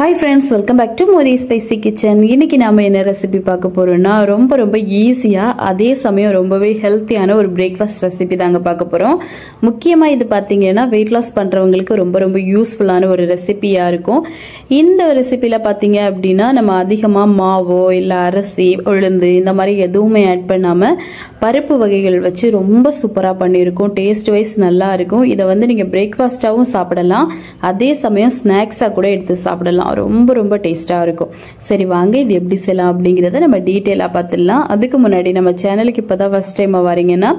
Hi friends, welcome back to Mori Spicy Kitchen. இன்னைக்கு நாம என்ன ரெசிபி பார்க்க போறோம்னா ரொம்ப ஈஸியா அதே சமயம் ரொம்பவே ஹெல்த்தியான ஒரு பிரேக்ஃபாஸ்ட் ரெசிபி தாங்க பார்க்க போறோம். முக்கியமா இது பாத்தீங்கன்னா weight loss பண்றவங்களுக்கு ரொம்ப யூஸ்ஃபுல்லான ஒரு ரெசிபியா இருக்கும். இந்த ரெசிபில பாத்தீங்க அப்படினா நம்ம அதிகமா மாவோ இல்ல அரிசி உளுந்து இந்த மாதிரி எதுவுமே ஆட் பண்ணாம பருப்பு வகைகள் வச்சு ரொம்ப சூப்பரா பண்ணிருக்கோம். டேஸ்ட் வைஸ் நல்லா இருக்கும். இத வந்து நீங்க பிரேக்ஃபாஸ்டாவும் சாப்பிடலாம். அதே சமயம் ஸ்நாக்ஸா கூட எடுத்து சாப்பிடலாம். ரொம்ப டேஸ்டா இருக்கும். சரி வாங்க இது எப்படி செய்யலாம் அப்படிங்கறத நம்ம டீடைலா பார்த்துடலாம். அதுக்கு முன்னாடி நம்ம சேனலுக்கு இப்பதான் ஃபர்ஸ்ட் டைம் வரீங்கன்னா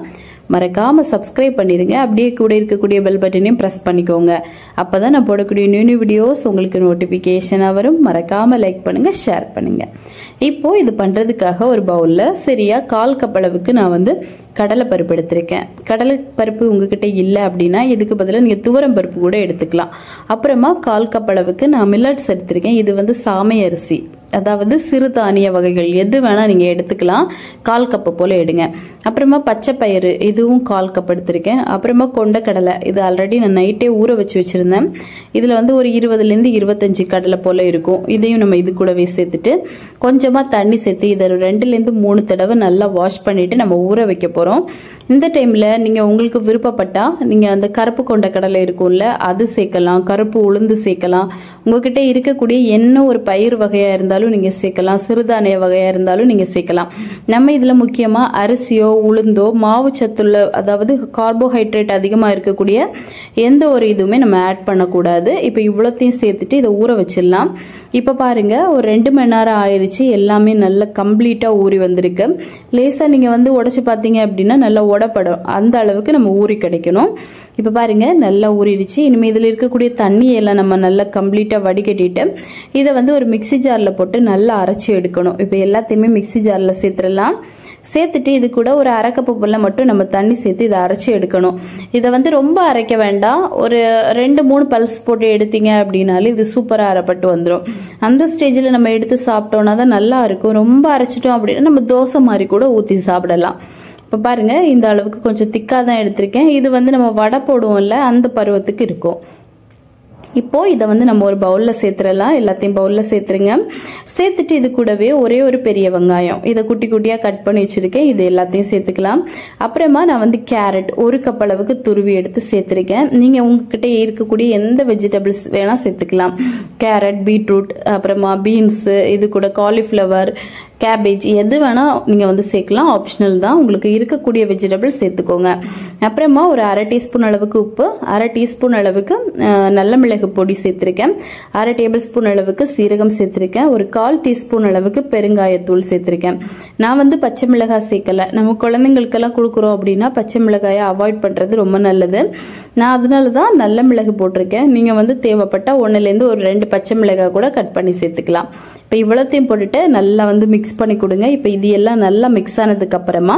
மறக்காம சப்ஸ்கிரைப் பண்ணிருங்க. அப்படியே கூட இருக்கக்கூடிய பெல் பட்டனையும் பிரஸ் பண்ணிக்கோங்க. அப்பதான் நான் போடக்கூடிய நியூ வீடியோஸ் உங்களுக்கு நோட்டிபிகேஷனா வரும். மறக்காம லைக் பண்ணுங்க, ஷேர் பண்ணுங்க. இப்போ இது பண்றதுக்காக ஒரு பவுல்ல சரியா 1/4 கப் அளவுக்கு நான் வந்து கடலை பருப்பு எடுத்திருக்கேன். கடலை பருப்பு உங்ககிட்ட இல்ல அப்படின்னா இதுக்கு பதிலா நீங்க துவரம் பருப்பு கூட எடுத்துக்கலாம். அப்புறமா 1/4 கப் அளவுக்கு நான் மில்லட்ஸ் எடுத்திருக்கேன். இது வந்து சாமை அரிசி, அதாவது சிறுதானிய வகைகள் எது வேணா நீங்க எடுத்துக்கலாம். 1/4 கப் போல எடுங்க. அப்புறமா பச்சை பயிறு இதுவும் 1/4 கப் எடுத்திருக்கேன். அப்புறமா கொண்டக்கடலை, இது ஆல்ரெடி நான் நைட்டே ஊற வச்சிருந்தேன். இதுல வந்து ஒரு 20ல இருந்து 25 கடலை போல இருக்கும். இதையும் நம்ம இது கூடவே சேர்த்துட்டு கொஞ்சமா தண்ணி சேர்த்து இதை 2ல இருந்து 3 தடவை நல்லா வாஷ் பண்ணிட்டு நம்ம ஊற வைக்க போறோம். இந்த டைம்ல நீங்க உங்களுக்கு விருப்பப்பட்டா நீங்க அந்த கருப்பு கொண்டக்கடலை இருக்கும்ல அது சேர்க்கலாம், கருப்பு உளுந்து சேர்க்கலாம். உங்ககிட்ட இருக்கக்கூடிய என்ன ஒரு பயிர் வகையா இருந்தாலும் நீங்க சேர்க்கலாம், சிறுதானிய வகையா இருந்தாலும் நீங்க சேர்க்கலாம். நம்ம இதுல முக்கியமா அரிசியோ உளுந்தோ மாவு சத்துள்ள, அதாவது கார்போஹைட்ரேட் அதிகமா இருக்கக்கூடிய எந்த ஒரு இதுவுமே நம்ம ஆட் பண்ணக்கூடாது. இப்ப இவ்வளோத்தையும் சேர்த்துட்டு இதை ஊற வச்சிடலாம். இப்ப பாருங்க ஒரு 2 மணி நேரம் ஆயிடுச்சு. எல்லாமே நல்லா கம்ப்ளீட்டா ஊறி வந்திருக்கு. லேசா நீங்க வந்து உடைச்சு பாத்தீங்க அப்படின்னா நல்லா உடப்படும். அந்த அளவுக்கு நம்ம ஊறி கிடைக்கணும். இப்ப பாருங்க நல்லா ஊறிடுச்சு. இனிமே இதுல இருக்கக்கூடிய தண்ணியெல்லாம் நம்ம நல்லா கம்ப்ளீட்டா வடிகட்டிட்டு இதை வந்து ஒரு மிக்சி ஜார்ல போட்டு நல்லா அரைச்சி எடுக்கணும். இப்ப எல்லாத்தையுமே மிக்சி ஜார்ல சேர்த்துடலாம். சேர்த்துட்டு இது கூட ஒரு 1/2 கப் போல மட்டும் நம்ம தண்ணி சேர்த்து இதை அரைச்சி எடுக்கணும். இதை வந்து ரொம்ப அரைக்க வேண்டாம். ஒரு 2-3 பல்ஸ் போட்டு எடுத்தீங்க அப்படின்னாலே இது சூப்பரா அரைப்பட்டு வந்துடும். அந்த ஸ்டேஜில் நம்ம எடுத்து சாப்பிட்டோம்னா தான் நல்லா இருக்கும். ரொம்ப அரைச்சிட்டோம் அப்படின்னா நம்ம தோசை மாதிரி கூட ஊற்றி சாப்பிடலாம். இப்போ பாருங்க இந்த அளவுக்கு கொஞ்சம் திக்காக தான் எடுத்திருக்கேன். இது வந்து நம்ம வடை போடுவோம்ல அந்த பருவத்துக்கு இருக்கும். இப்போ இதை வந்து நம்ம ஒரு பவுல்ல சேர்த்துடலாம். எல்லாத்தையும் பவுல்ல சேர்த்துருங்க. சேர்த்துட்டு இது கூடவே ஒரே ஒரு பெரிய வெங்காயம் இதை குட்டி குட்டியா கட் பண்ணி வச்சிருக்கேன். இது எல்லாத்தையும் சேர்த்துக்கலாம். அப்புறமா நான் வந்து கேரட் 1 கப் அளவுக்கு துருவி எடுத்து சேர்த்திருக்கேன். நீங்க உங்ககிட்ட இருக்கக்கூடிய எந்த வெஜிடபிள்ஸ் வேணா சேர்த்துக்கலாம். கேரட், பீட்ரூட், அப்புறமா பீன்ஸ், இது கூட காலிஃபிளவர், கேபேஜ் எது வேணா நீங்க வந்து சேர்க்கலாம். ஆப்ஷனல் தான். உங்களுக்கு இருக்கக்கூடிய வெஜிடபிள் சேர்த்துக்கோங்க. அப்புறமா ஒரு 1/2 டீஸ்பூன் அளவுக்கு உப்பு, 1/2 டீஸ்பூன் அளவுக்கு நல்ல மிளகு பொடி சேர்த்திருக்கேன். 1/2 டேபிள் ஸ்பூன் அளவுக்கு சீரகம் சேர்த்திருக்கேன். ஒரு 1/4 டீஸ்பூன் அளவுக்கு பெருங்காயத்தூள் சேர்த்திருக்கேன். நான் வந்து பச்சை மிளகாய் சேர்க்கல. நம்ம குழந்தைங்களுக்கெல்லாம் கொடுக்குறோம் அப்படின்னா பச்சை மிளகாயை அவாய்ட் பண்றது ரொம்ப நல்லது. நான் அதனாலதான் நல்ல மிளகு போட்டிருக்கேன். நீங்க வந்து தேவைப்பட்டா 1ல இருந்து ஒரு 2 பச்சை மிளகாய் கூட கட் பண்ணி சேர்த்துக்கலாம். இப்ப இவ்வளத்தையும் போட்டுட்டு நல்லா வந்து மிக்ஸ் பண்ணி கொடுங்க. இப்ப இது எல்லாம் நல்லா மிக்ஸ் ஆனதுக்கு அப்புறமா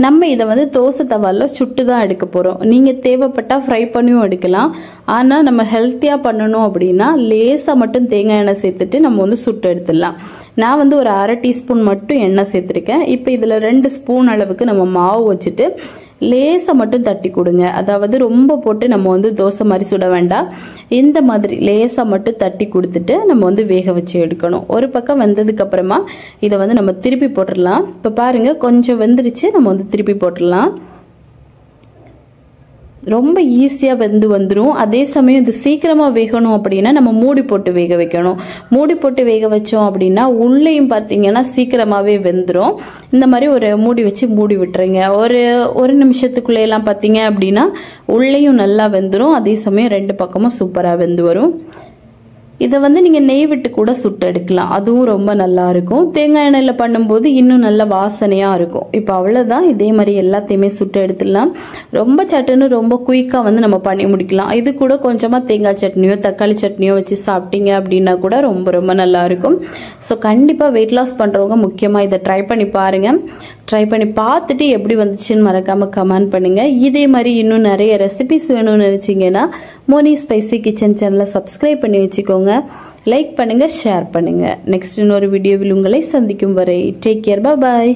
நம்ம இதை வந்து தோசை தவால சுட்டு தான் எடுக்க போறோம். நீங்க தேவைப்பட்டா ஃப்ரை பண்ணியும் எடுக்கலாம். ஆனா நம்ம ஹெல்த்தியா பண்ணணும் அப்படின்னா லேசா மட்டும் தேங்காய் எண்ணெய் சேர்த்துட்டு நம்ம வந்து சுட்டு எடுத்துடலாம். நான் வந்து ஒரு 1/2 டீஸ்பூன் மட்டும் எண்ணெய் சேர்த்திருக்கேன். இப்ப இதுல 2 ஸ்பூன் அளவுக்கு நம்ம மாவு வச்சுட்டு லேசா மட்டும் தட்டி கொடுங்க. அதாவது ரொம்ப போட்டு நம்ம வந்து தோசை மாதிரி சுட வேண்டாம். இந்த மாதிரி லேசா மட்டும் தட்டி கொடுத்துட்டு நம்ம வந்து வேக வச்சு எடுக்கணும். ஒரு பக்கம் வெந்ததுக்கு அப்புறமா இதை வந்து நம்ம திருப்பி போட்டுடலாம். இப்ப பாருங்க கொஞ்சம் வெந்துருச்சு. நம்ம வந்து திருப்பி போட்டுடலாம். ரொம்ப ஈஸியா வெந்து வந்துடும். அதே சமயம் இது சீக்கிரமா வேகணும் அப்படின்னா நம்ம மூடி போட்டு வேக வைக்கணும். மூடி போட்டு வேக வச்சோம் அப்படின்னா உள்ளேயும் பாத்தீங்கன்னா சீக்கிரமாவே வெந்துடும். இந்த மாதிரி ஒரு மூடி வச்சு மூடி விட்டுருங்க. ஒரு நிமிஷத்துக்குள்ள எல்லாம் பாத்தீங்க அப்படின்னா உள்ளேயும் நல்லா வெந்துடும். அதே சமயம் 2 பக்கமும் சூப்பரா வெந்து வரும். இதை வந்து நீங்க நெய் விட்டு கூட சுட்டு எடுக்கலாம். அதுவும் ரொம்ப நல்லா இருக்கும். தேங்காய் எண்ணெயில பண்ணும்போது இன்னும் நல்ல வாசனையா இருக்கும். இப்ப அவ்வளவுதான். இதே மாதிரி எல்லாத்தையுமே சுட்டு எடுத்துடலாம். ரொம்ப சட்டுன்னு ரொம்ப குயிக்கா வந்து நம்ம பண்ணி முடிக்கலாம். இது கூட கொஞ்சமா தேங்காய் சட்னியோ தக்காளி சட்னியோ வச்சு சாப்பிட்டீங்க அப்படின்னா கூட ரொம்ப நல்லா இருக்கும். ஸோ கண்டிப்பா வெயிட் லாஸ் பண்றவங்க முக்கியமா இதை ட்ரை பண்ணி பாருங்க. ட்ரை பண்ணி பார்த்துட்டு எப்படி வந்துச்சுன்னு மறக்காம கமெண்ட் பண்ணுங்க. இதே மாதிரி இன்னும் நிறைய ரெசிபிஸ் வேணும்னு நினைச்சீங்கன்னா மோனி ஸ்பைசி கிச்சன் சேனலை சப்ஸ்கிரைப் பண்ணி வச்சுக்கோங்க. லைக் பண்ணுங்க, ஷேர் பண்ணுங்க. நெக்ஸ்ட் இன்னொரு வீடியோவில் உங்களை சந்திக்கும் வரை டேக் கேர், பாய்.